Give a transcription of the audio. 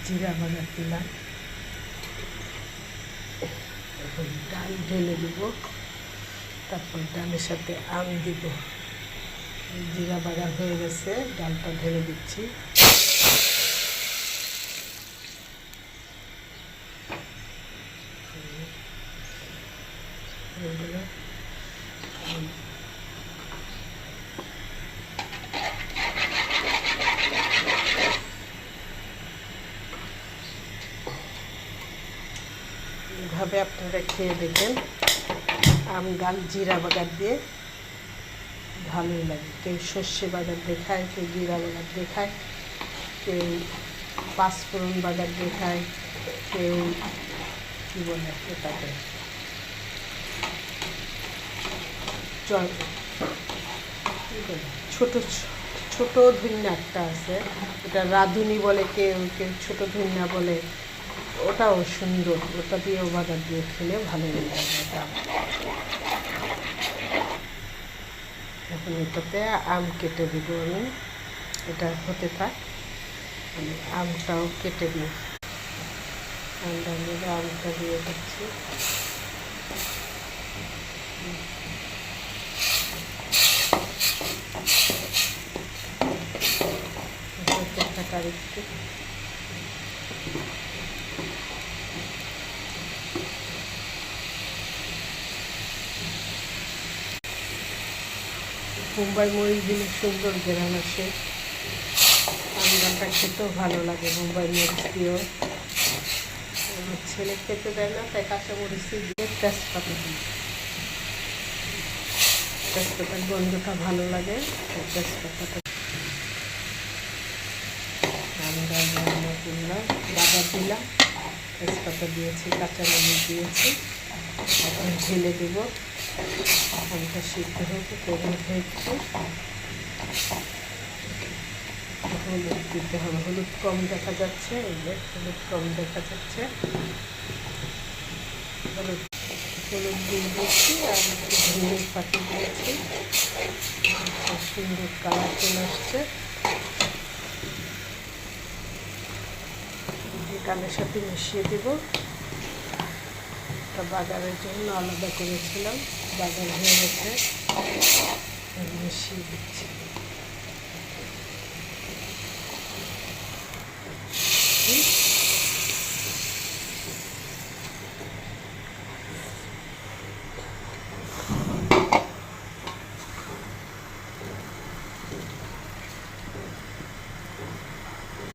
জিরা বাগার দিলাম। এখন ডাল ঢেলে দিব, তারপর ডালের সাথে আম দিব। জিরা বাগার হয়ে গেছে, ডালটা ঢেলে দিচ্ছি। এভাবে আপনারা খেয়ে দেখেন, আম ডাল জিরা বাগার দিয়ে ভালোই লাগে। কেউ সর্ষে বাগার দিয়ে খায়, কেউ জিরা বাগার দিয়ে খায়, কেউ পাঁচফোড়ন বাগার দিয়ে খায়, কেউ কী বলে এটাকে ছোটো ছোটো ধনিয়া একটা আছে, ওটা রাঁধুনি বলে, কেউ কেউ ছোটো ধনিয়া বলে, ওটাও সুন্দর, ওটা দিয়েও বাগার দিয়ে খেলে ভালো লাগে। এখন এটাতে আম কেটে দিব আমি, এটা হতে থাক, আমি আমটাও কেটে দিই। আমটা দিয়ে দিচ্ছি। থাকার একটু মুম্বাই মরিচ দিলে সুন্দর ঘেরান আসে। আম ডালটা খেতেও ভালো লাগে মুম্বাই মরিচ দিয়েও। আমার ছেলে খেতে দেয় না, তাই কাঁচা মরিচ দিয়ে তেজপাতা দিই। তেজপাতার গন্ধটা ভালো লাগে, তেজপাতাটা। আম ডাল রান্না করলাম, বাদাম দিলাম, তেজপাতা দিয়েছি, কাঁচা মরিচ দিয়েছি। এখন ঢেলে দেবো। আমটা সিদ্ধ হোক, হলুদ হয়েছে, হলুদ দিতে হবে। হলুদ কম দেখা যাচ্ছে, এই যে হলুদ কম দেখা যাচ্ছে। হলুদ দিয়ে দিয়েছি আর ধনিয়ার পাতা দিয়েছি। সুন্দর কালার চলে আসছে। ডালের সাথে মিশিয়ে দেব। একটা বাগারের জন্য আলাদা করেছিলাম, বাগার হয়ে গেছে, মিশিয়ে দিচ্ছি।